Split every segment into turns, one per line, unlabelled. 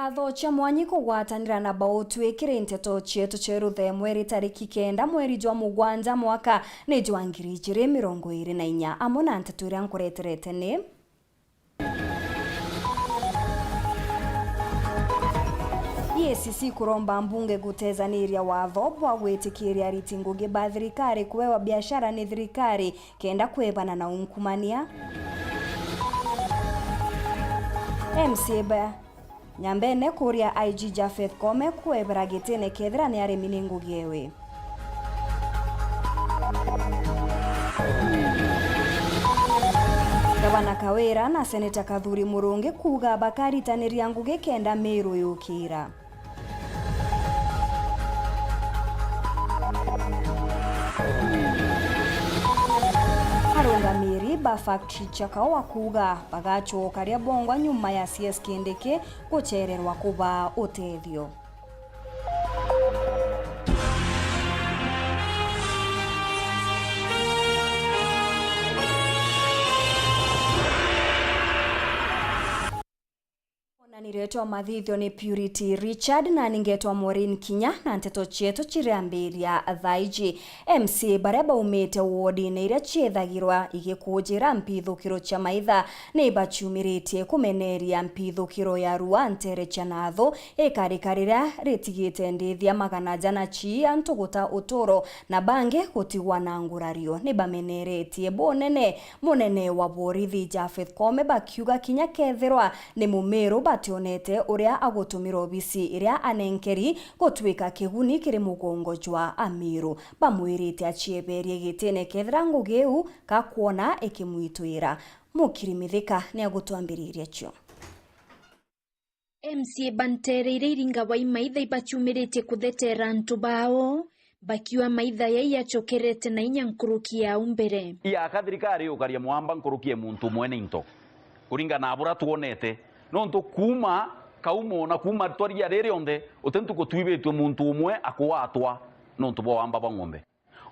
Watho cha mwanyi kugwatanira na bautwikire nteto chietu cheruthe mweri tariki 9 mweri jwa mugwanja mwaka ni jwa 2024 amo na nteto iria nkureterete ni EACC kuromba mbunge gutezaniria watho bwa gwitikiria ariti ngugi ba thirikari kuwewa biashara ni thirikari kenda kwebana na unkumania. MCA Nyambene kuria IG Japheth Kome kwebera gitene kethira ni arimi ni ngugi ewe. Gavana Kawira na Seneta Kathuri Murungi kuga bakaritanĩria ngugi kenda Meru yukira. Arungamiri ba factory chakawa kuga bagachokaria bongwa nyuma ya CS Kindiki guchererwa kuba utethio. Niretwa mathithio ni Purity Richard na ningetwa Maureen Kinya na nteto chietu chiriambiria thaiji. MC bareba umete wodi na iria chiethagirwa igikujira mpithukiro cha maitha ni bachumirĩtie kumeneria mpithukiro ya rua ntere chanatho ikarikarira ritigite ndithia magana jana chi antuguta uturo na bange gutigwa na ngurario ni bameneretie bonene munene wa borithi Japheth Kome bakiuga Kinya kethirwa ni mumeru bationete uria agutumira obisi iria anenkeri gutwika kiguni kiri mugongo jwa Amiru bamwirite achieberie gitene kethira ngugeu kakuona ikimwitwira mukirimithika ni agutwambiriria cio.
MC bantereire iringa wa imaitha ibachumirite kuthetera antu bao bakiwa maitha yachokerete na inya nkuruki ya umbere
ya kathirikari ukaria mwamba nkurukie muntu mwene into kuringa na abura tuonete nonto kuma kaumo na kuma twaria rere onde otentu ko twibetwe muntu umwe akuwatwa nonto bo amba ngombe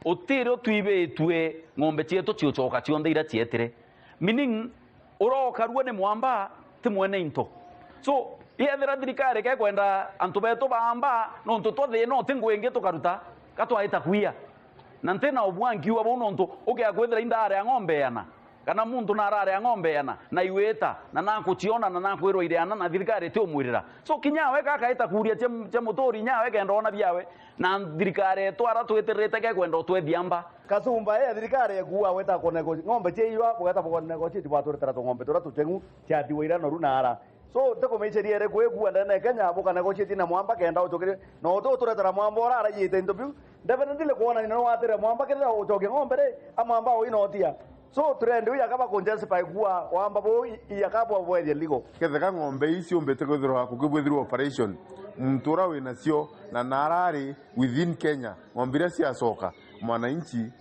otero twibetwe ngombe chieto chiochoka chionde ira chietire meaning uroka ruone mwamba te mwene into so yethera thirikari ke kwenda antu beto bamba nonto twathe no tingwenge tukaruta katwaita kuia na ntena obwangiwa bo nonto ogeakwethera indare ya ngombe yana kana muntu narare ya ngombe yana na iweta na nakuchiona na nakwirwo ireana na thirikari te umwirira so kinyawe kakaita kuria che mutori nyawe kenda ona biawe na thirikari twara tweterete ke kwenda twethiamba
kasumba ya thirikari ekuwa weta konego ngombe cheiwa bugata bonego chiti bwaturetera to ngombe tora tuchengu cha diwira no runara so teko mecheria ere kwekuwa ndane Kenya bukana go chiti na mwamba kenda uchokire no to turetera mwamba orara yite interview definitely kuona ni no watire mwamba kenda uchoke ngombe re amwamba o inotia so trend uya kaba konjesi pa igua wamba bo yakabwa bwethia ligo
ketheka ngombe ici umbete kwithirwa kukibwithirwa operation mtura wina cio na narari within Kenya ngombire cia soka mwananchi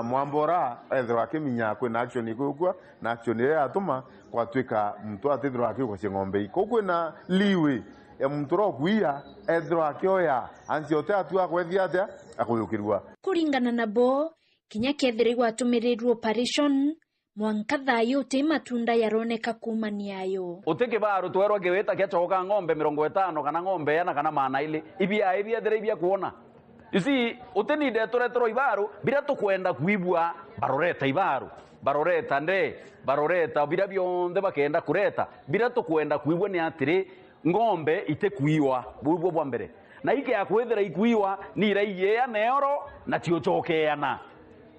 mwambora ethirwa kiminya kwina action ikugwa na action ile atuma kwatwika mtu atithirwa akigwa cia ngombe iko kwina liwe ya mturo kuia ethirwa akioya ansiote atua kwethia atia akuyukirwa
kuringana na bo Kinya kethire gwatumirirwo operation mwanka thayo te matunda yaroneka kumaniayo
uteke baro twerwa geweta kiachoka ngombe 50 kana ngombe yana kana mana ile ibia thire ibia kuona you see uteni de toretro ibaro bira tukwenda kuibwa baroreta ibaro baroreta bira bionde bakenda kureta bira tukwenda kuibwa ni atire ngombe ite kuiwa buibwa bwa mbere na ike yakwethera ikuiwa ni raiye neoro na chiochokeana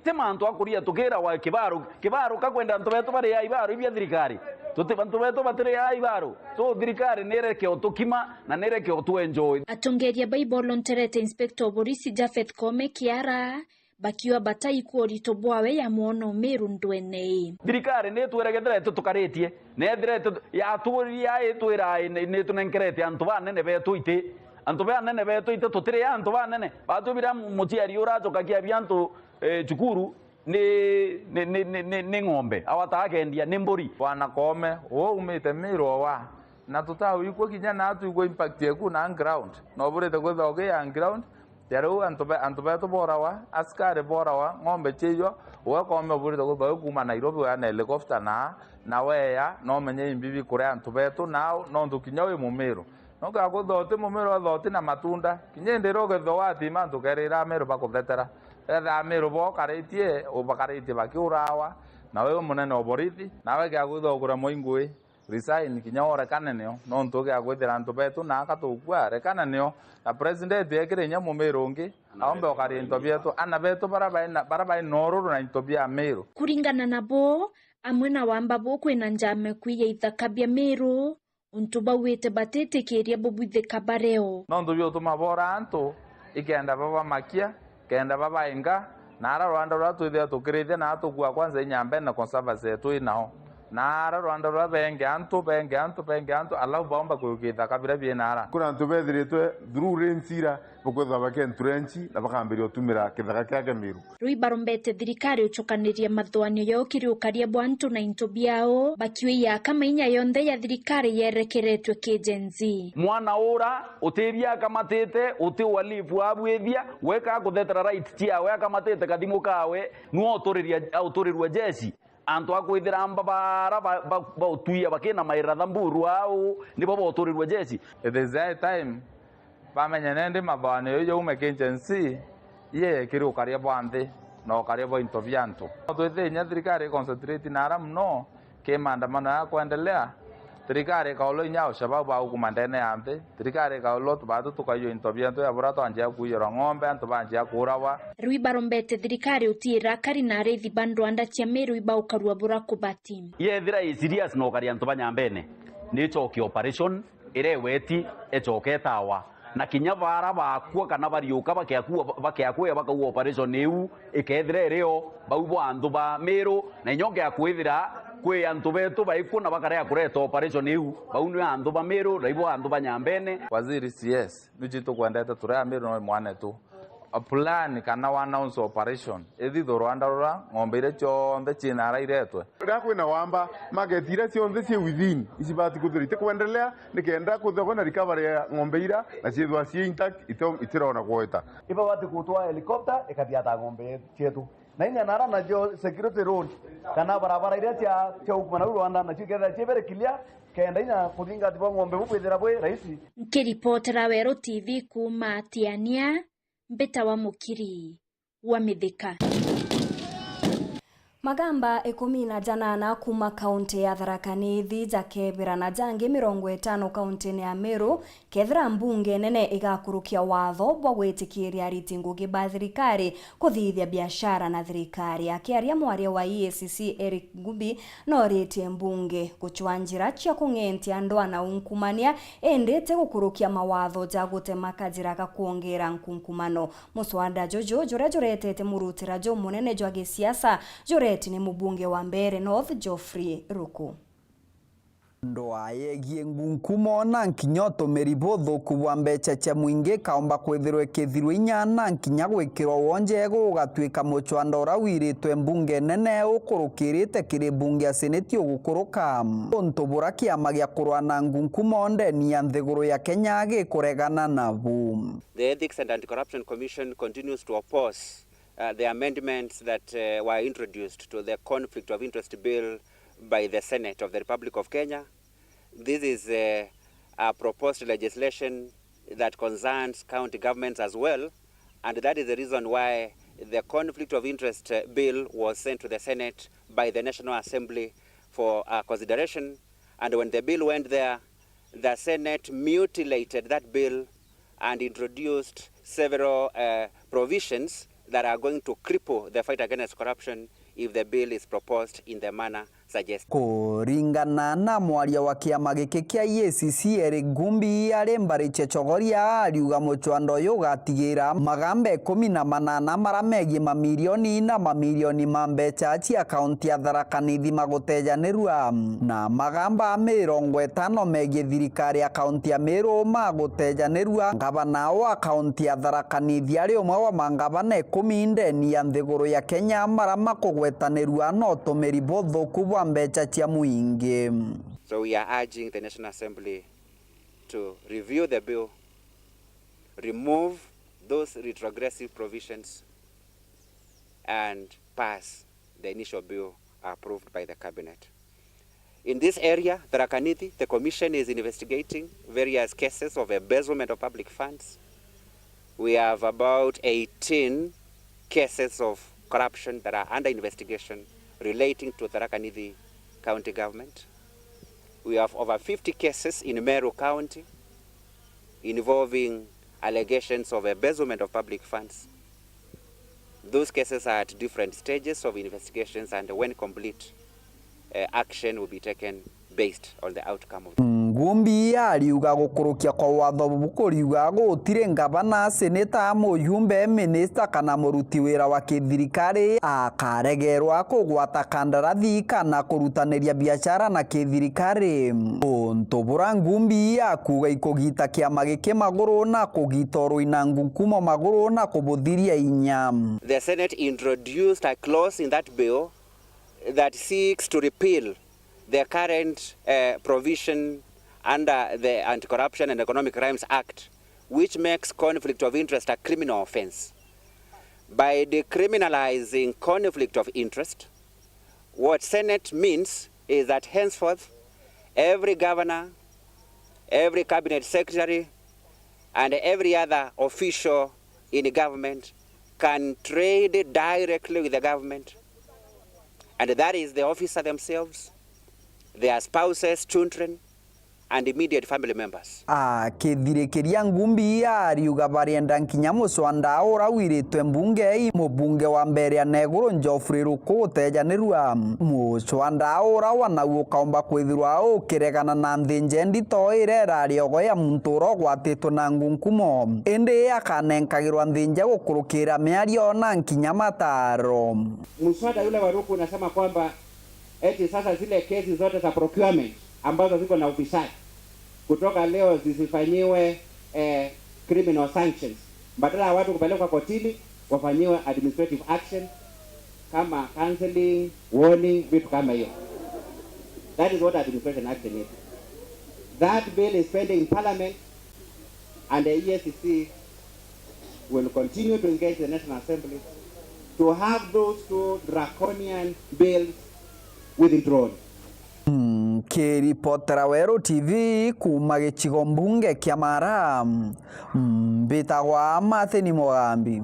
temanto akuria tukira wa kibaro kakwenda ntu beto bari ya ibaro ibya thirikari tuti bantu beto batire ya ibaro so thirikari nereke otukima na nereke otu enjoy
atongeria Bible onterete inspector Borisi Japheth Kome kiara bakiwa batai kuorito bwawe ya muono Meru ndwene
thirikari ne tweregethera tukaretie ne thirete ya turia etwira ne tunenkerete antu banene beto ite antu banene beto ite tutire antu banene batubira mutiari urachoka kia byantu chukuru ni ngombe awatake ndia ni mburi
wana Kome wo umite Meru wa na tutawi iko Kinya na atu iko impact yeku na ground no burete ko thoge ya ground Teru antobe to borawa askari borawa ngombe cheyo wa Kome burete ko thoge kuma Nairobi wa na helicopter na weya no menye imbibi kure antobe to now no ndukinya we mu Meru noka kuthoti mumero thoti na matunda kinye ndiro getho watima tukerira mero bakuthetera etha mero bo karitie ubakaritie bakiurawa nawe munene oborithi nawe kya kuthogura moingwe resign kinya orekane nio no ntuge agwithira ntu betu na akatukua rekana nio na president ekire nya mumero ngi aombe okari into bietu ana betu barabai noruru na into bia mero
kuringana nabo amwe na wamba bo kwina njame kwiya ithaka bia mero untu bawite batetekeria bobwithika bareo
no ntu biotu mabora antu ikenda baba makia kenda baba inga nara Rwanda rwatwithia tukirithia na atukua kwanza inyambe na conservancy yetu inao nara Rwanda rwabenge antu alafu baomba kugitha kabira bienara
kuna antu bethiritwe through rensira bukwetha bakentrenchi na bakambiria utumira kithaka kiake miru
rui barombete thirikari ucukaniria mathwanio yokiri ukaria bwantu na into biao bakiwia kama inya yonthe ya thirikari yerekeretwe kijenzi
mwana ura utiria kamatete uti walifu abwithia weka kuthetera right tia weka kamatete kathimu kawe no autorirwa jeshi antu akwithira mbabara ba utuia bakina maira thamburu au nibo boturirwa jeshi
it is that time bamenya nende mabane yo umekenjensi ye kiri ukaria bwanthe no karia bo into byantu twithinya thirikari concentrate na aramno ke maandamano ya kuendelea thirikari kaulo nyao sababu au kumandene yanthe thirikari kaulo tubatu tukayo into byantu ya burato anje kuyora ng'ombe antu banje kurawa
rui barombete thirikari utira kari na rethi bandwanda cia meru ibaukarua buraku bati
yethira i serious no karia antu banyambene ni choki operation ire weti echoketawa na kinya bara bakua kana bariuka bakiakua bakau operation eu ikethire reo baubo antu ba meru na nyoke akwithira kwe antu betu baikuna bakarea kureta operation eu baunu antu ba meru raibo antu banyambene
waziri CS nujito kwendeta turea meru no mwane tu a plan kana wa announce operation ethitho Rwanda rura ng'ombe ire chonthe china rairetwe
kwina wamba magethira cionthe cie within isibati kuthirite kuendelea nikenda kuthego na recovery ya ng'ombe ira na ciethwa cie intact itirona kuota
iba wati kutwa helicopter ikathiata ng'ombe chetu na inya nara na jo security road kana barabara ire cia ukuma Rwanda na ciketha ciebere clear kenda inya kuthinga tibo ng'ombe bubwithira bwe raisi
nkiripotera Wero TV kuma Tiania Mbeta wa Mukiri wa Mithika.
Magamba 18 kuma kaunti ya Tharaka Nithi jakebera na jangi 50 kaunti ya Meru kethira mbunge nene igakurukia watho bwa gwitikiria ariti ngugi ba thirikari kuthithia biashara na thirikari akiaria mwaria wa EACC Eric Gubi no ritie mbunge guchwanjira cia kung'entia andwa na unkumania endete gukurukia mawatho ja gutema kajira ka kuongera nkunkumano muswanda jojo juretete murutira jo munene jwa gisiasa ni mbunge wa Mbeere North Geoffrey Ruku
ndoa yegie ngunkumo na nkinyoto meribotho kubwa mbecha cia mwingi kaomba kwithirwe kithirwe inyana nkinya gwikirwo wonjego ugatwika muchwanda ura wiritwe mbunge nene ukurukirite kiri bunge ya seneti ugukuruka ntubura kiama gia kurwana ngunkumo ndeni ya nthiguru ya Kenya gikuregana nabu.
The Ethics and Anti-Corruption Commission continues to oppose the amendments that were introduced to the Conflict of Interest Bill by the Senate of the Republic of Kenya. This is a proposed legislation that concerns county governments as well, and that is the reason why the Conflict of Interest Bill was sent to the Senate by the National Assembly for consideration. And when the bill went there, the Senate mutilated that bill and introduced several provisions that are going to cripple the fight against corruption if the bill is proposed in the manner suggested.
Kuringana na mwaria wa kiama giki kia EACC Eric Gumbi ari mbariche chogoria ariuga muchwando uyu gatigira magambe 18 maramegie mamilioni na mamilioni ma mbeca cia kaunti ya Tharaka Nithi magutejanirua na magamba 50 megie thirikari ya kaunti ya Meru magutejanirua ngavana wa kaunti ya Tharaka Nithi ari umwe wa mangavana 10 ndeni ya nthiguru ya Kenya marama kugwetanirua no tumiri botho kubwa mbecha cia muingi.
So we are urging the National Assembly to review the bill, remove those retrogressive provisions and pass the initial bill approved by the cabinet. In this area, Tharaka Nithi, the Commission is investigating various cases of embezzlement of public funds. We have about 18 cases of corruption that are under investigation relating to Tharaka Nithi County government. We have over 50 cases in Meru County involving allegations of embezzlement of public funds. Those cases are at different stages of investigations, and when complete, action will be taken based on the outcome of
Ngumbi ariuga gukurukia kwa watho bukuriuga gutire ngavana, seneta, muyumbe, minista kana muruti wira wa kithirikari akaregerwa kugwata kandarathi kana kurutaniria biashara na kithirikari. Ntubura Ngumbi akuga ikugita kiama giki maguru na kugita Ruinangu kuma maguru na kubuthiria inya.
The Senate introduced a clause in that bill that seeks to repeal the current provision under the Anti-Corruption and Economic Crimes Act, which makes conflict of interest a criminal offense. By decriminalizing conflict of interest, what Senate means is that henceforth, every governor, every cabinet secretary, and every other official in government can trade directly with the government. And that is the officer themselves, their spouses, children, and immediate family members.
Kithirikiria Ngumbi ariuga barienda nkinya muswanda urawiritwe mbunge mubunge wa mbere ya Neguru Geoffrey Ruku gutejanirwa muswanda ura wanauo kaomba kwithirwa ukiregana na nthinje ndito irera riogo ya munturo gwatitwo na ngunkumo indi akanenkagirwa nthinje gukurukira miario na nkinya mataro.
Muswada yule wa Ruku unasema kwamba eti sasa zile kesi zote za procurement ambazo ziko na ufisadi kutoka leo zisifanyiwe criminal sanctions, badala ya watu kupelekwa kotini wafanyiwe administrative action kama counseling, warning, vitu kama hiyo. That is what administration action is. That bill is pending in parliament, and the EACC will continue to engage the National Assembly to have those two draconian bills withdrawn.
Kiripotera Wero TV kuma gicigo mbunge kia Mara mbitagwa Matheni Mugambi.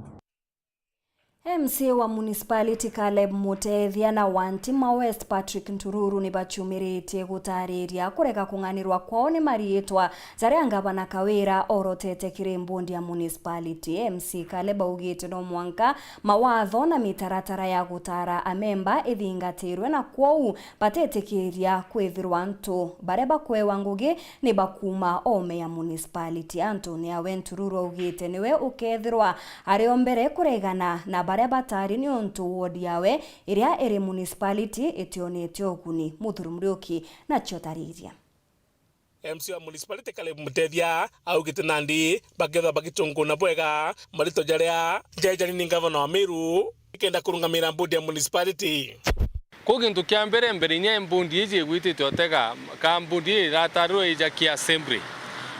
MC wa municipality Caleb Mutethia na Wantima West Patrick Ntururu ni bachumiritie gutariria kureka kunganirwa kwao ni marietwa zaria ngavana Kawira orotete kirembondi ya municipality. MC Caleb augite no mwanka mawatho na mitaratara ya gutara amemba ithingatirwe na kwao batetekiria kwithirwa ntu bareba kwewa ngugi ni bakuma ome ya municipality. Antonia Ntururu augite niwe ukethirwa ario mbere kuregana na baria batari ni ontu ward yawe iria iri municipality itionete oguni. Muthuru Muriuki na chotariria.
MC wa municipality Caleb Mutethia augite nandi bagetha bagitunguna bwega marito jaria jajari ni governor wa Meru ikenda kurungamira board ya municipality.
Kugintu kia mbere nya mbundi ije gwitite otega ka mbundi rataru ija kia assembly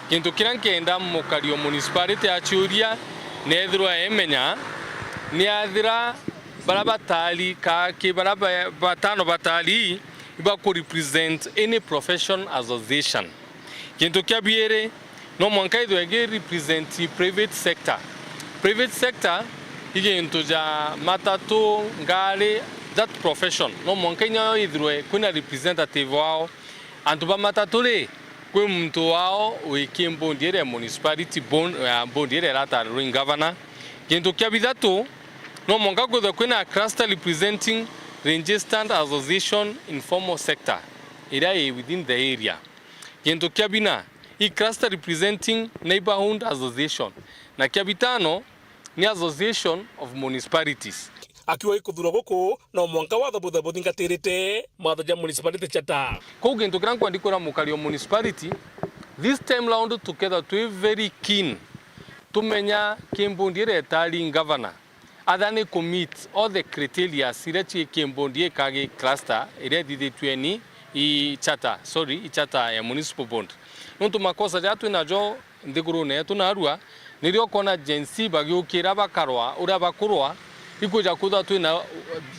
kintu kirankenda mukario municipality achuria nethirwa emenya ni athira barabatali ka ki batano batali iba ku represent any profession association kintu kia biere no mwanka idwe ge represent private sector ige into ja matatu ngale that profession no mwanka nyo idwe kuna representative wao antuba matatu le kwe mtu wao wikimbo ndiere municipality bondiere rata ring governor kintu kia bidatu no mwanka kwe kuna cluster representing registered association informal sector area within the area kintu kia bina i cluster representing neighborhood association na kia bitano ni association of municipalities.
Akiwa ikuthura guku no mwanka watho buthe buthingatirite matho ja municipality chata
ko gintu kran kwandikura mukario municipality this time round together to very keen tumenya kimbundire tali governor adani commit all the criteria sirachi kimbundie kage cluster ire didetweni i chata ya municipal bond nuntu makosa jatu najo ndigurune tunarua nirio kona agency bagiukira bakarwa ura bakurwa ikuja kuda twina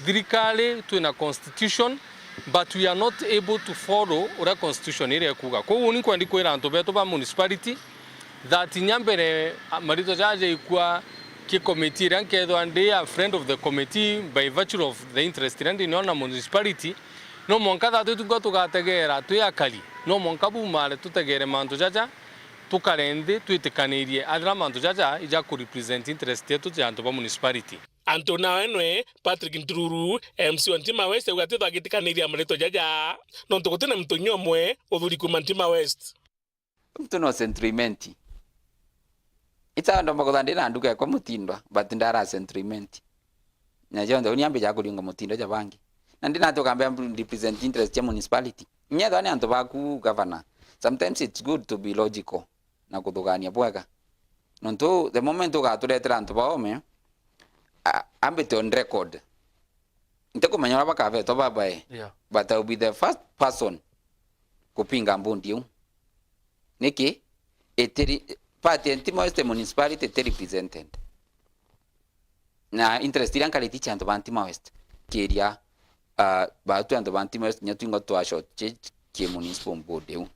thirikari twina constitution but we are not able to follow ura constitution ire kuga ko uni kwandi kwira antu beto ba municipality that nyambere marito jaje ikwa ki committee rankedo and they are friend of the committee by virtue of the interest and in on municipality no monka da tu tugategera tu yakali no monka bu male tutegere mantu jaja tukarende tuitekanirie adra mantu jaja ija ku represent interest yetu jantu ba municipality
Antona enwe Patrick Ntururu MC wa Ntima West ugatizo agitikaniria marito jaja no ntugutene mtunyo mwe uthuri kuma Ntima West
mtuno sentiment ita ndo magodandira nduka kwa mutindwa but ndara sentiment na jonda uniambe ja kulinga mutindo ja bangi na ndina to kambia represent interest ya municipality nyeda ni anto baku governor sometimes it's good to be logical na kudugania bwega nonto the moment ugatuleta anto baome ambite on record nteko manyora bakave to babae but I will be the first person kupinga mbundi niki eteri party Ntima West municipality te represented na interest iranka leticha anto Ntima West keria batu anto Ntima West nyatwinga to short ke municipal board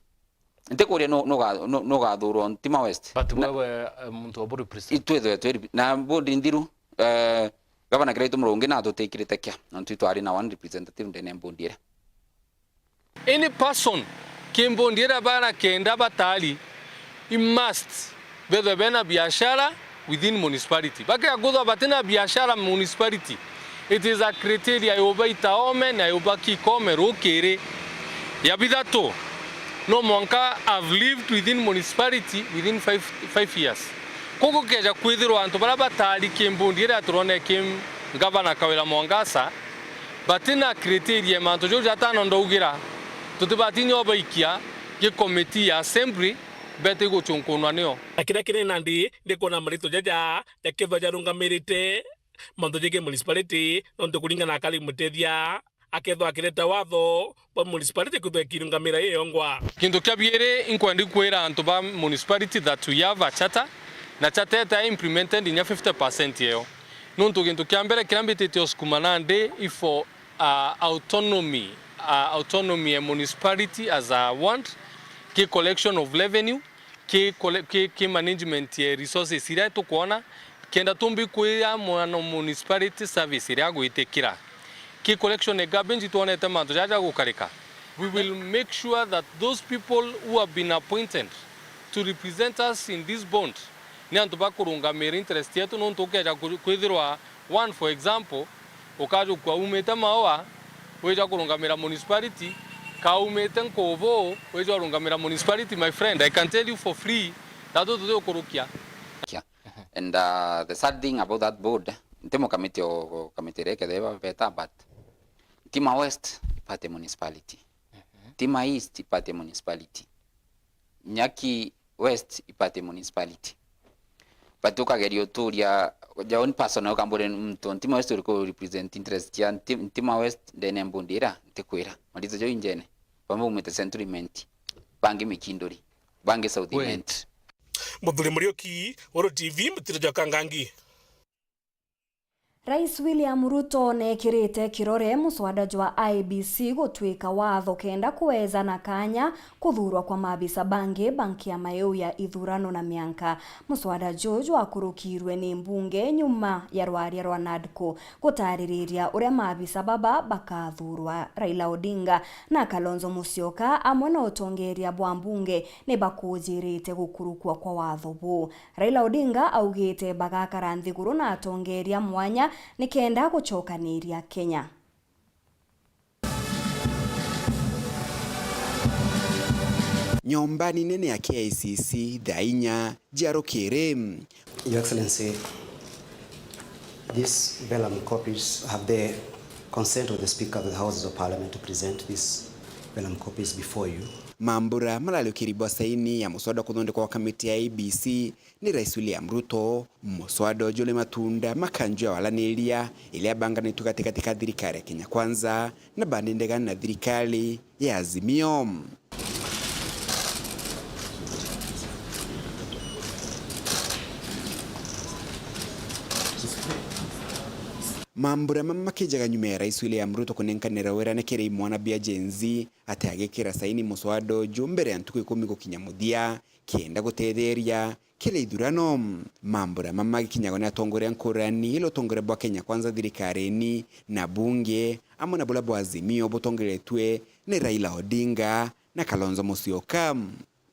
nte kore no ga duro Ntima West
but wewe muntu wa represent
itwe na board ndiru Governor Great Murungi na tutekirite kya ntu twari na one representative ndene mbondira
any person kimbondira bana kenda batali he must whether bena biashara within municipality baka godo batena biashara municipality it is a criteria yobaita ome na yobaki kome rokere ya bidato no monka have lived within municipality within 5 years koko keja kwithiro antu bara batali kimbondira turone kim governor Kawira Mwangasa batina criteria manto jo jatano ndougira tutibati obaikia ke committee ya assembly bete go chonkonwa neo
akira kire nandi ndikona marito jaja yaketho jarungamirite manto jege municipality nonto kuringa na kali mutethia aketho akireta watho ba municipality kuthekirungamira yongwa
kindu kyabiere inkwandi kwera antu ba municipality that we have a charter na charter eta implemented in 50% yeo nonto kindu kyambere kirambitete oskumanande ifo autonomy a municipality as a want ki collection of revenue ki management ya resources ira to kuona kenda tumbi kuya mwana municipality service ira guitekira ki collection e garbage tuone tema to jaja gukarika we will make sure that those people who have been appointed to represent us in this bond ni antu bakurunga mere interest yetu no ntokeja kwithirwa one for example ukaju kwa umeta mawa weja kurungamira municipality kaumete nkovo weja kurungamira municipality my friend I can tell you for free that do kurukia
and the sad thing about that board ntemo committee reke deba beta but Ntima West ipate municipality Ntima East ipate municipality Nyaki West ipate municipality batuka gerio turia jaon personal kambore mtu Ntima West uliko represent interest ya Ntima West ndene mbundira ntekwira malizo jo injene pamwe umete centriment bangi mikindori bangi southiment
muthuri murioki Woro TV mutiro kangangi
Rais William Ruto nekirite kirore muswada jwa IBC gutwika watho kenda kuweza na kanya kuthurwa kwa mabisa banki ya mayeu ya ithurano na mianka muswada jojo akurukirwe ni mbunge nyuma ya rwaria rwa NADCO gutariria uria mabisa baba bakathurwa Raila Odinga na Kalonzo Musyoka amwe na utongeria bwa mbunge ne bakujirite gukurukwa kwa watho bu Raila Odinga augite bagakara nthiguru na atongeria mwanya nikenda guchokaniria Kenya.
Nyombani nene ya KICC dhainya jarokere.
Your Excellency, these vellum copies have the consent of the Speaker of the Houses of Parliament to present these vellum copies before you.
Mambura malalukiribwa saini ya muswada kuthondekwa kwa kamiti ya IBC ni Rais William Ruto muswada jole matunda makanjo walaniria ile abanganitu katika thirikari ya Kenya Kwanza na bandendegana na thirikari ya Azimio. mambura mamakijaga nyuma ya Rais William Ruto kunenkanira wera na kire mwana bia jenzi ate agekira saini muswado jumbere ya ntuku 10 gukinya muthia kienda gutetheria kile ithurano. Mambura mamagikinyago na atongore nkurani ilo tongore bwa Kenya Kwanza thirikari-ini na bunge amo na bulabo Azimio butongeretwe ni Raila Odinga na Kalonzo Musyoka.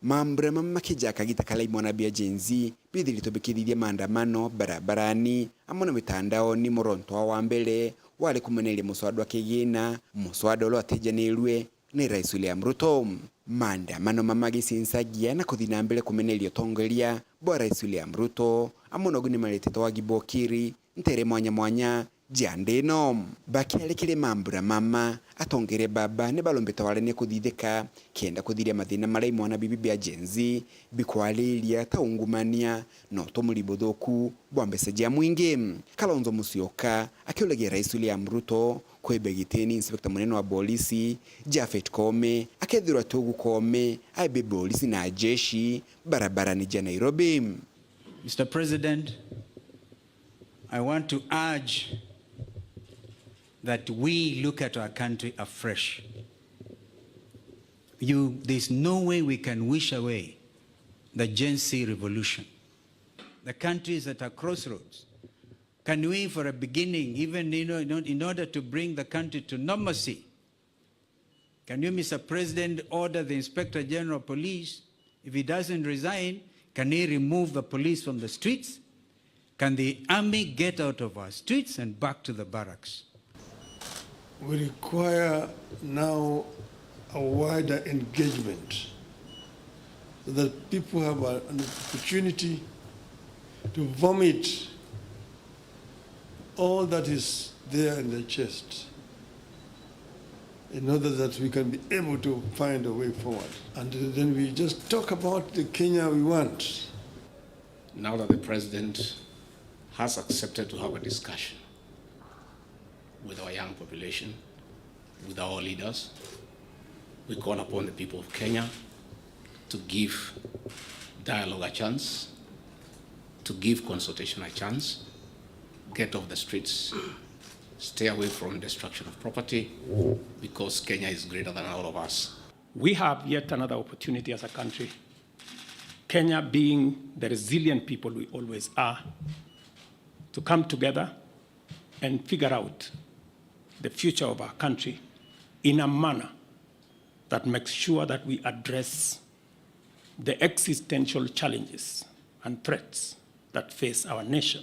Mambura mamakijaka gitakala imwana bia jenzi bithirito bikithithia maandamano barabarani amo na mitandao ni moronto wa mbele wale kumenelia muswado wa kigina muswado lo atejanirwe ni Rais William Ruto. Maandamano mamagisinsagia na kuthina mbele kumenelia tongeria bwa Rais William Ruto amo no guni maletete wa Gibokiri ntere mwanya jandeno bakile kile mambura mama atongere baba ne balombeta wale ne kuthithika kienda kuthiria mathina marai mwana bibi bia jenzi bikwalilia taungumania no tomulibothoku bwa mbesa ja mwingi. Kalonzo Musyoka akiulagia Rais William Ruto kwebegiteni inspector munene wa polisi Japhet Koome akethirwa tugu Koome aibe polisi na jeshi barabarani ja Nairobi.
Mr. President, I want to urge that we look at our country afresh. There's no way we can wish away the Gen Z revolution. The country is at a crossroads. Can we, for a beginning, even in order to bring the country to normalcy, can you, Mr. President, order the Inspector General of Police, if he doesn't resign, can he remove the police from the streets? Can the army get out of our streets and back to the barracks?
We require now a wider engagement so that people have an opportunity to vomit all that is there in their chest in order that we can be able to find a way forward. And then we just talk about the Kenya we want.
Now that the president has accepted to have a discussion with our young population, with our leaders, we call upon the people of Kenya to give dialogue a chance, to give consultation a chance, get off the streets, stay away from destruction of property, because Kenya is greater than all of us.
We have yet another opportunity as a country, Kenya being the resilient people we always are, to come together and figure out the future of our country in a manner that makes sure that we address the existential challenges and threats that face our nation.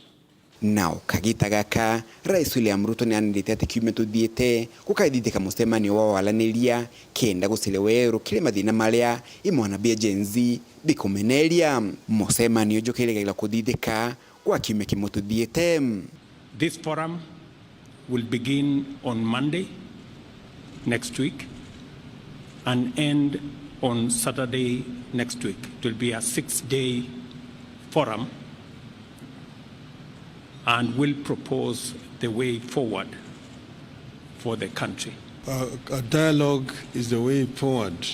Now, kagita gaka, Rais William Ruto ni anendete ati kiume tuthiete kukaithithika musemani wa walaniria kenda gusileweru kile mathina maria imwana bia jenzi bikumenelia musemani ujokelega kuthithika kwa kiume kimututhiete.
This forum will begin on Monday next week and end on Saturday next week. It will be a 6-day forum and will propose the way forward for the country.
A dialogue is the way forward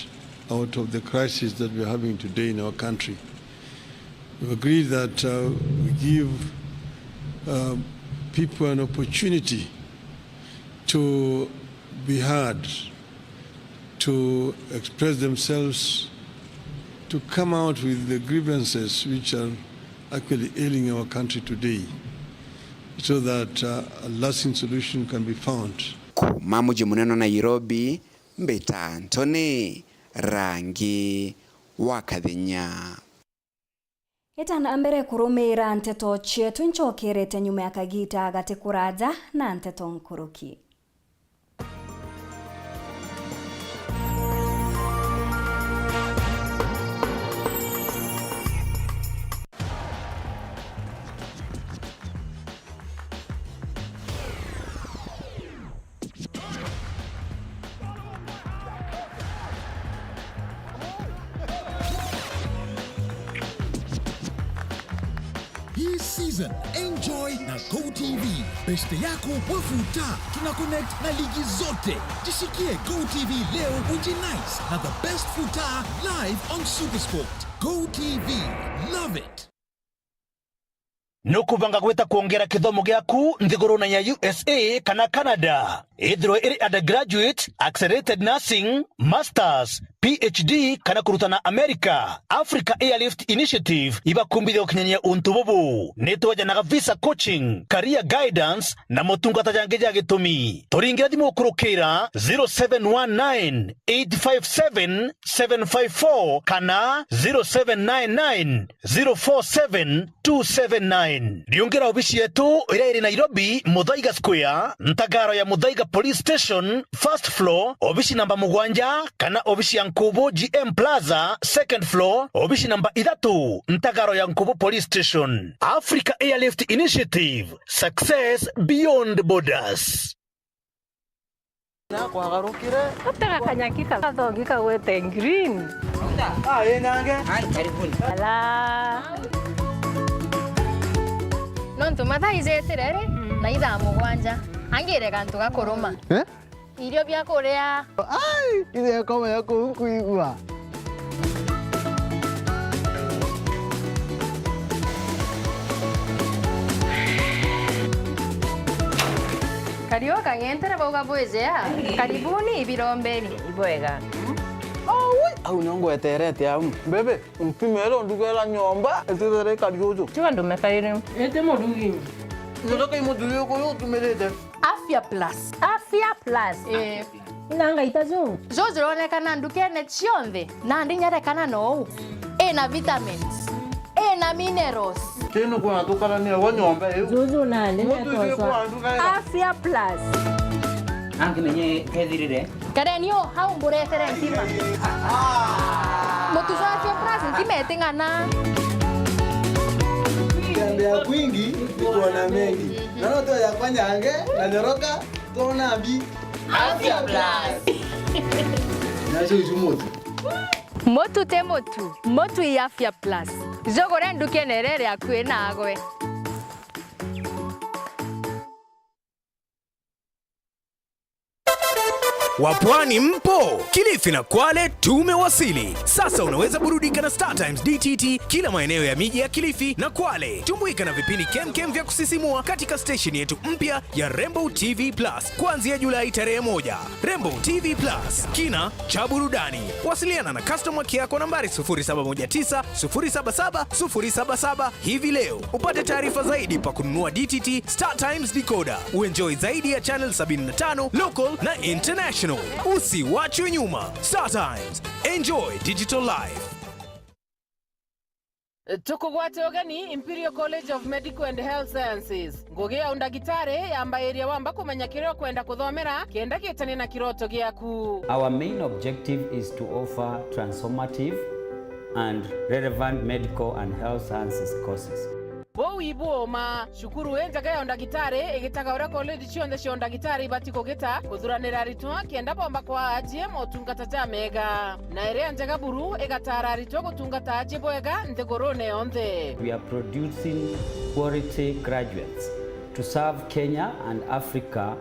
out of the crisis that we're having today in our country. We've agreed that we give people an opportunity to be heard, to express themselves, to come out with the grievances which are actually ailing our country today, so that a lasting solution can be found.
Mamuji muneno Nairobi, Mbeta Antony, Rangi Wakathenya.
Etana mbere kurumira nteto chetu nchokerete nyuma ya kagita agate kuraja na nteto nkuruki.
Season. Enjoy na GoTV. Beste yako wafuta. Tuna connect na ligi zote. Jishikie GoTV leo ujinice na the best futa live on SuperSport. GoTV. Love it.
nukubanga gweta kuongera kithomo gyaku nthiguruna ya USA kana Canada ithiro iri undergraduate, accelerated nursing, masters, PhD kana kurutana America. Africa Airlift Initiative ibakumbithia ukinyania untu bubu nitwajanaga visa coaching, career guidance na motungata jange ja gitumi. Turingira thimu kurukira 0719 857 754 kana 0799 047 279. Riongera ofisi yetu ira iri Nairobi, Muthaiga Square, Ntagaro ya Muthaiga Police Station, first floor, ofisi namba 7 kana ofisi ya Nkubu GM Plaza, second floor, ofisi namba 3, Ntagaro ya Nkubu Police Station. Africa Airlift Initiative, success beyond borders.
Na kwa garukire utaka kanyakika kathongika wete green nange karibuni ala
nontu mathaizeterere na ithaa mugwanja angire kantu gakuruma irio bia kuria
ile kama yako kuigua
kario kangentere boga bwezea karibuni ibirombeni
ibwega au nongo eterete au bebe mpimelo ndugela nyomba etere kadiozo
chwa ndume kaire
ete modugi ndoka imodugi ko yo tumelete
Afya Plus
nanga itazo
zozironekana ndukene cionthe na ndinyarekana no ena vitamins ena minerals
teno kwa tukalania wa nyomba eu zuzu nande
Afya Plus
ange menye kethirire
karenio hau mburetere ntima mutuzo Afya Plus ntimetingana
ya kwingi iko na mengi na ndio ya kwanyange na nyoroka tona bi
Afya Plus
nacho ijumoto
motu te motu ya Afya Plus jogore ndukenerere akwe nagwe
Wapwani mpo? Kilifi na Kwale tumewasili. Sasa unaweza burudika na Star Times DTT kila maeneo ya miji ya Kilifi na Kwale. Tumbuika na vipindi kemkem vya kusisimua katika station yetu mpya ya Rainbow TV Plus kuanzia Julai tarehe 1. Rainbow TV Plus, kina cha burudani. Wasiliana na customer care kwa nambari 0719 077 077 hivi leo. Upate taarifa zaidi pa kununua DTT Star Times decoder. Uenjoy zaidi ya channel 75 local na international. Usiwachwe nyuma. Star Times. Enjoy digital life.
Tukugwate ogeni Imperial College of Medical and Health Sciences. Ngugi ya undagitari yamba area wamba kumenya kireo kwenda kuthomera kenda gitani na kiroto giaku.
Our main objective is to offer transformative and relevant medical and health sciences courses.
Bo iboma shukuru enjaga ya undagitari igitaga ura college cionthe cia undagitari batiko gita kuthuranira ritwa kenda bomba kwa ajie motungata ja mega na ere enjaga buru igatara ritwa gutungata ajie bwega nthigurune yonthe.
We are producing quality graduates to serve Kenya and Africa.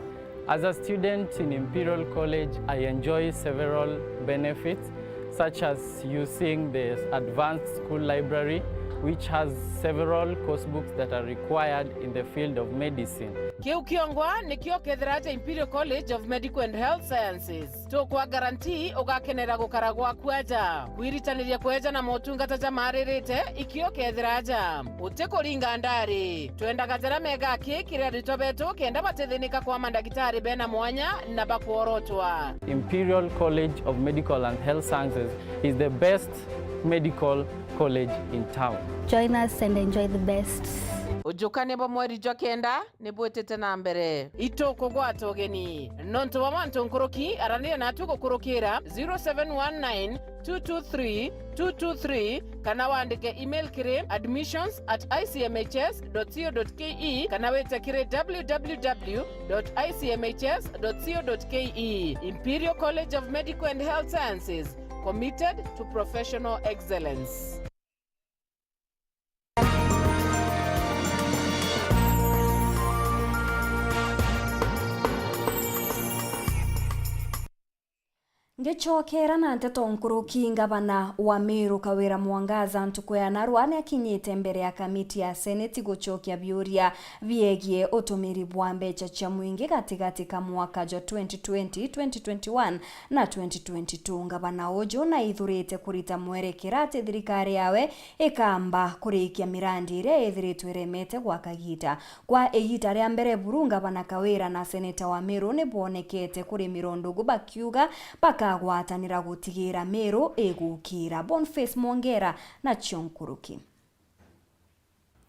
As a student in Imperial College, I enjoy several benefits such as using the advanced school library, which has several course books that are required in the field of medicine.
Kiu kiongwa ni kio kethiraja Imperial College of Medical and Health Sciences. Tukwa guarantee ugakenera gukaragwa kwaja. Kwiritanirya kweja na motungata ja maririte ikio kethiraja. Utikuringa ndari. Twenda gatera mega kikiria ritobetu kenda batethinika kwa mandagitari bena mwanya na bakuorotwa.
Imperial College of Medical and Health Sciences is the best medical college in town.
Join us and enjoy the best.
Ujukane bo mweri jwa kenda nibwetete na mbere itoko gwata ogeni nonto wa manto nkoroki arania na tuko kurokera 0719 223 223 kana wandike email kire admissions@icmhs.co.ke kana wete kire www.icmhs.co.ke. Imperial College of Medical and Health Sciences, committed to professional excellence.
Ngicokera na nteto nkuruki ngavana wa Meru Kawira Mwangaza ntuku ya Narua ni akinyite mbere ya kamiti ya Seneti gucokia biuria viegie utumiri bwa mbeca cia mwingi katikati ka mwaka jo 2020, 2021 na 2022. Ngavana uju na ithurite kurita mwerekera ati thirikari yawe ikamba kurikia mirandi iria ithiritwe iremete gwa kagita. Kwa igita ria mbere buru ngavana Kawira na seneta wa Meru ni bonekete kuri mirondugu bakiuga bakagwatanira gutigira Meru egukira. Boniface Mwongera na Chionkuruki.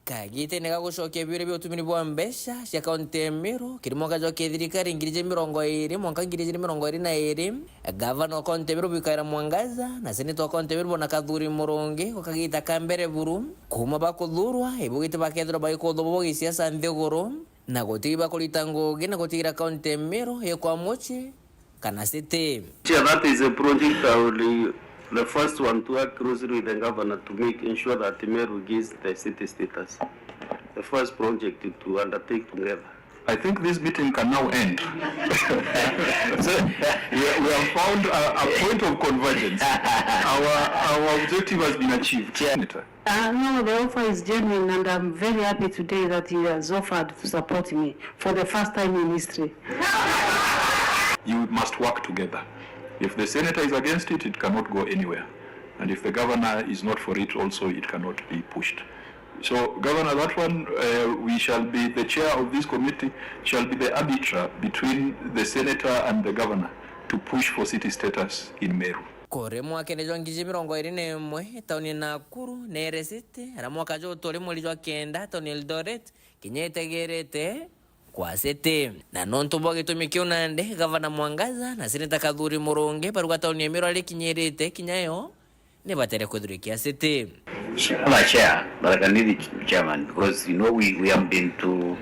Kagite nega gucokia biure bya utumiri bwa mbesha cia kaunti ya Meru kiri mwaka jo thirikari ngirije 20 mwaka ngirije 22 gavana wa kaunti ya Meru Kawira Mwangaza na seneta wa kaunti ya Meru Bwana Kathuri Murungi ukagita kambere buru kuma bakuthurwa ibugite bakethro bayikotho bo siasa nthiguru na gutiba kulita ngugi na gutigira kaunti ya Meru yekwa mochi kana city.
That is a project the first one to work closely with the governor to ensure that Meru gives the city status. The first project to undertake together.
I think this meeting can now end. So we have found a point of convergence. Our objective has been achieved.
No, the offer is genuine, and I'm very happy today that he has offered to support me for the first time in history.
You must work together. If the senator is against it, it cannot go anywhere. And if the governor is not for it also, it cannot be pushed. So, Governor, that one, we shall be, the chair of this committee shall be the arbiter between the senator and the governor to push for city status in Meru.
Kore mwaka ni jongiji 21 tauni Nakuru Nere City ara mwaka jo tole mweli jwa kenda tauni Eldoret kinyetegerete kwa city na nonto boge tumikio nande gavana Mwangaza na seneta Kathuri Murungi paruka tauni ya Meru ali kinyerete kinyayo ne batere kudurikia city.
I'm a chair, but I can lead the chairman because we have been to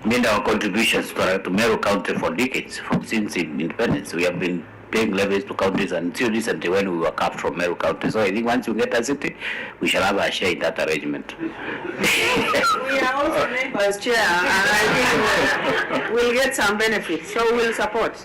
made our contributions to Meru County for decades since independence. We have been paying levies to counties until recently when we were capped from Meru County. So I think once you get a city, we shall have a share in that arrangement.
We are also neighbors, Chair, and I think we'll get some benefits, so we'll support.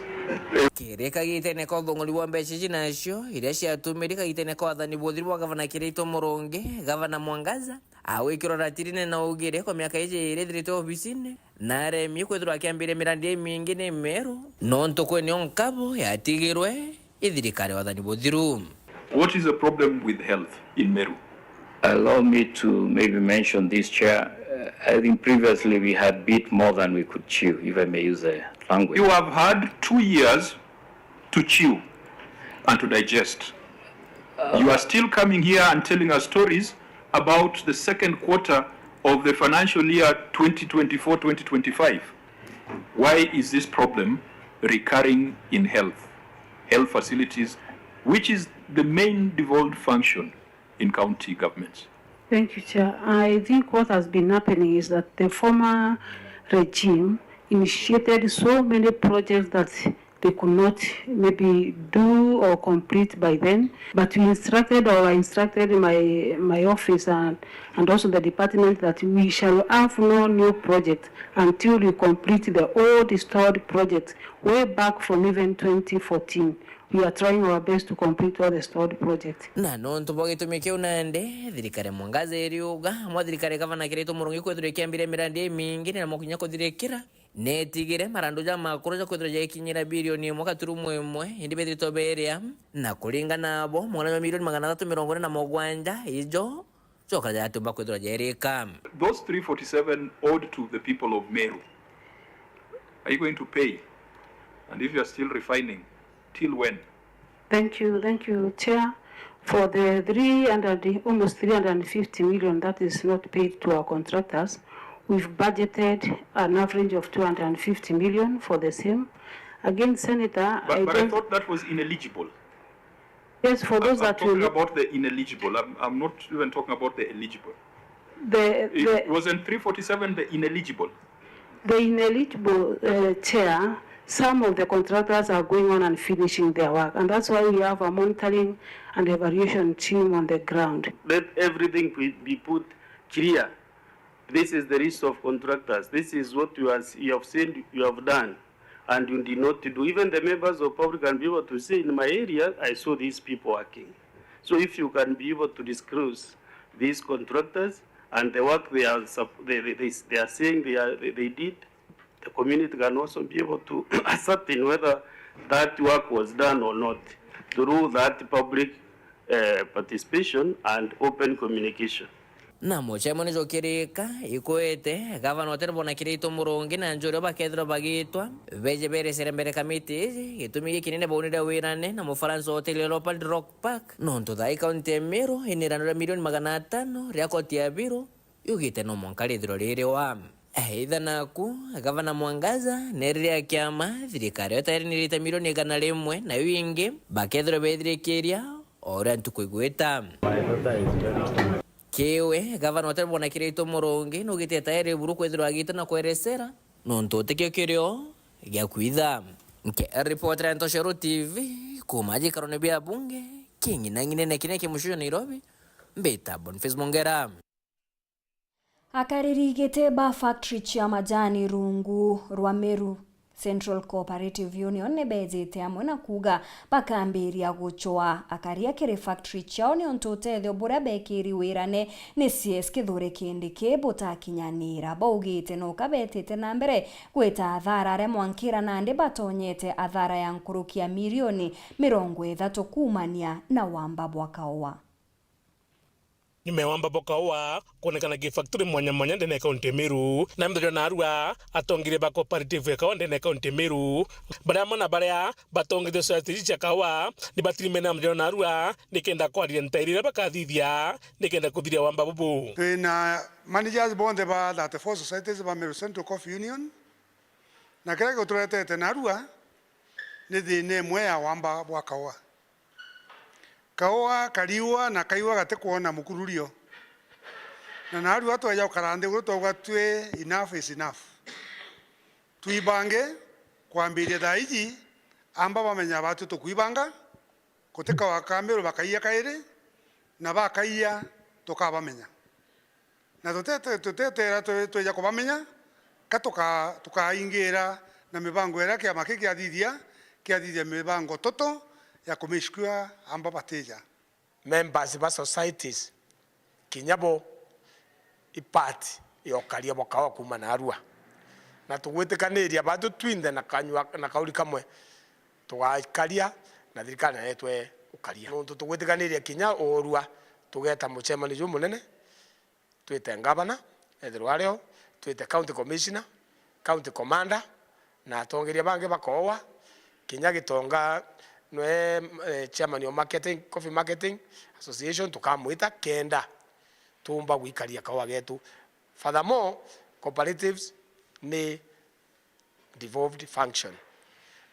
Kireka gitene ko thongoli wa mbeca nacio iria ciatumĩrĩka gitene ko athani bothiri wa gavana Kirito Murungi gavana Mwangaza awikiro ratirine na ugire kwa miaka ije ire thirite ofisini na remi kwethirwa akiambire mirandi mingi ni Meru no ntoko ni onkabo yatigirwe ithirikari wa athani bothiru.
What is the problem with health in Meru?
Allow me to maybe mention this, Chair. I think previously we had bit more than we could chew, if I may use the language.
You have had 2 years to chew and to digest. You are still coming here and telling us stories about the second quarter of the financial year 2024-2025. Why is this problem recurring in health facilities, which is the main devolved function in county governments?
Thank you, Chair. I think what has been happening is that the former regime initiated so many projects that they could not maybe do or complete by then, but we instructed my office and also the department that we shall have no new project until we complete the old stored project way back from even 2014. We are trying our best to complete all the stored projects.
Na no ntuboge tumike unande thirikari Mwangaza eriuga mwa thirikari gavana Kirito Murungi kwethire mbire mirandi mingi na mukinya kuthirikira netigire marandu ja makuru ja kwethire ikinyira bilioni 1.1 indi bethito beria na kuringana abo mwana wa milioni 347 ijo choka ja tumba kwethire jerika.
Those 347 owed to the people of Meru, are you going to pay? And if you are still refining, till when?
Thank you, Chair. For the almost 350 million that is not paid to our contractors, we've budgeted an average of 250 million for the same. Again, Senator,
but I thought that was ineligible.
Yes, for those
I'm talking about the ineligible. I'm not even talking about the eligible. It wasn't 347 the ineligible.
The ineligible, Chair. Some of the contractors are going on and finishing their work, and that's why we have a monitoring and evaluation team on the ground.
Let everything be put clear. This is the list of contractors. This is what you have said you have done.
and you did not do. Even the members of public can be able to say, in my area, I saw these people working. So if you can be able to disclose these contractors and the work they are saying they did, the community can also be able to ascertain whether that work was done or not through that public participation and open communication.
na mochemo ni jokirika ikuete gavana oterbo na kirito murungi na njoro bakethro bagitwa veje bere serembere kamiti gitumi kinene bonire wirane na mufaransa hotel Leopold Rock Park nonto dai county Emiro inirano milioni 500 ria koti ya biro yugite no monkalithiro riri wa aidha naku gavana Mwangaza neriria kiama thirikari yotari nirita milioni 100 na wingi bakethro bethirikiria ora ntukuigweta Kiwe gavana oterbo na kirito murungi nugite tayari buru kwethiro agita na kweresera nonto tekio kirio gya kwitha nke reporter Ntoshero TV kumaji karone bia bunge kingi na ngine kineke mushujo Nairobi mbeta Boniface Mongera
akaririgite ba factory chia majani rungu rwa Meru Central Cooperative Union nebezete amwe na kuga bakambiria guchoa akaria kire factory chao ni ontotethio bura bekiri wirane ni CS kithure kindi kebota kinyanira baugite no kabetete na mbere gweta athara are mwankira nande batonyete athara ya nkurukia milioni 30 kumania na wamba bwakaowa
nimewamba bokawa kuonekana ki factory mwanya ndene kaunti Meru na mdojo na Arua atongire ba cooperative ka ndene kaunti Meru barama na baria batongire society cha kawa ni batrime na mdojo na Arua nikenda kwa rientairira bakathithia nikenda kuthiria wamba bubu
na managers bonde ba that four societies ba Meru Central Coffee Union na kile kuturete na Arua ni thine mwe ya wamba bwakawa kaoa kariwa na kaiwa gate kuona mukururio na naru watu aja karande guto gatwe enough is enough tuibange kwambiria daiji amba bamenya batu tukuibanga kuteka wakamero bakaiya kaire na bakaiya tukabamenya na tutete tuja kubamenya katoka tukaingira na mibango era kia makiki adithia mibango toto ya kumishkua amba bateja
members ba societies kinyabo ipati yokaria bokawa kuma na Arua na tugwitikaniria batu twinde na kanywa na kauli kamwe tugakaria na thirikari netwe ukaria no tugwitikaniria kinya Orua tugeta muchemani ju munene twite ngavana ethirwario twite county commissioner county commander na atongeria bange bakowa kinya gitonga noe chairman of marketing coffee marketing association tukamwita kenda tumba gwikaria kawa getu. Furthermore, cooperatives ni devolved function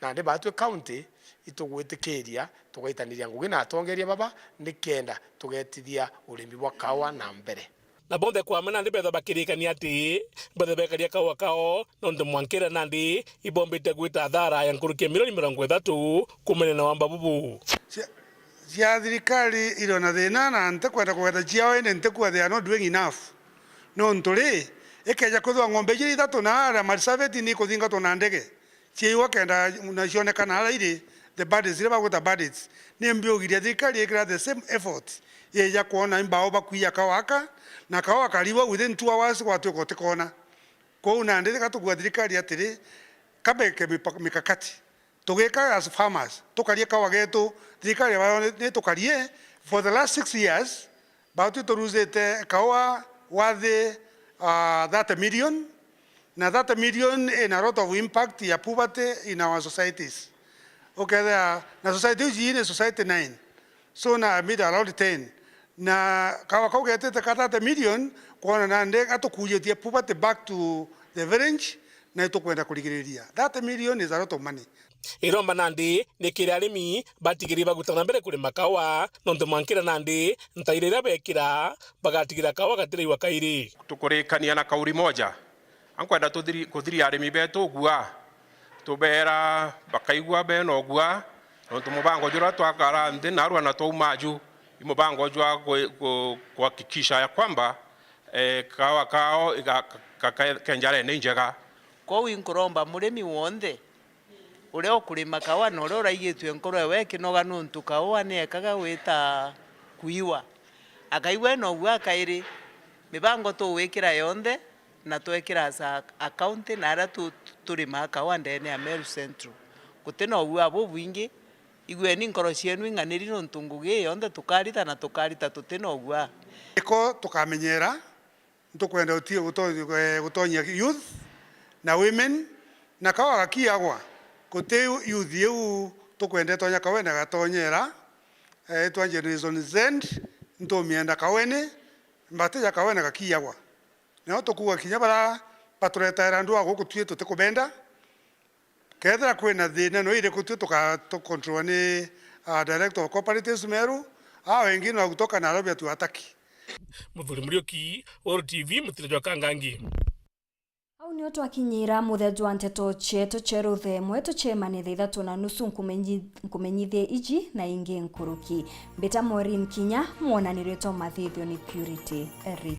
na ndi batu county itugwitikiria tugaitaniria ngugi na atongeria baba ni kenda tugetithia urimi bwa kawa na mbere
na bonde kwa mena ndi betha bakirikania ati betha bekaria kawa kao nondo mwankira nandi ibombite gwita athara ya nkurukia milioni 30 kumene na wamba bubu
cia thirikari irona thina na ntekwenda kwenda ciao ene ntekwa they are not doing enough no nturi ekeja kuthwa ng'ombe jiri 3 na ara marsaveti ni kuthinga to na ndege ciwa kenda na cionekana ala iri the budgets ile bagota budgets ni mbiogiria thirikari ikira the same effort yeja kuona imbao bakuya kawaka na kawa kariwa within 2 hours watu kotekona ko na ndeka tukwa thirikari atiri kabeke mikakati tugeka as farmers tukarie kawa getu thirikari bayo ni tukarie for the last 6 years bautu turuzete kawa wathe 30 million na 30 million in a lot of impact ya poverty in our societies. Okay, there na society is society 9 so na mid around 10 na kawa kogete te 30 million kwa na nde atukuyetie poverty back to the village na itokwenda kuligiriria 30 million is a lot of money.
Iromba nandi nikiri arimi batigiri bagutana mbere kuri makawa nonto mwankira nandi ntairira bekira bagatigira kawa gatiri wakairi
tukurikania na kauri moja ankwenda kuthiria arimi betu gua tubera bakaigwa beno gua nonto mubango jura twakara ndi na Arua na Toumaju mubango jwa kuhakikisha ya kwamba kawa kao kenjare ni njega
kwa winkuromba murimi wonde uria ukurima kawa na uria uraigitwe nkoro we kinoga nuntu kawa ni ekaga wita kuiwa akaiwe no gwa kairi mibango to wekira yonde na twekira sa account na ara turima kawa ndene ya Meru Central gutena ogwa bo bwingi igwe ni nkoro cienu inganiri nuntu ngugi yonde tukarita tutena ogwa
iko tukamenyera ntukwenda utie gutonyia youth na women na kawa gakiagwa kute youth yu tukwenda tonya kawena gatonyera twa generation Z ntumienda kawene mbateja kawena gakiagwa no tukuwa kinya bara paturetaira ndu ago kutie tutikubenda kethera kwena thina no ire kutie to control ni director of cooperatives Meru wengine wa kutoka Nairobi tu hataki
Muthuri Muriuki Oro TV mutirejo kangangi
au ni oto akinyira muthejo anteto cheto cheruthe mweto chemane thithatu na nusu nkumenyithie iji na ingi nkuruki mbeta Maureen Kinya mwonanirio to mathithio ni Purity Eri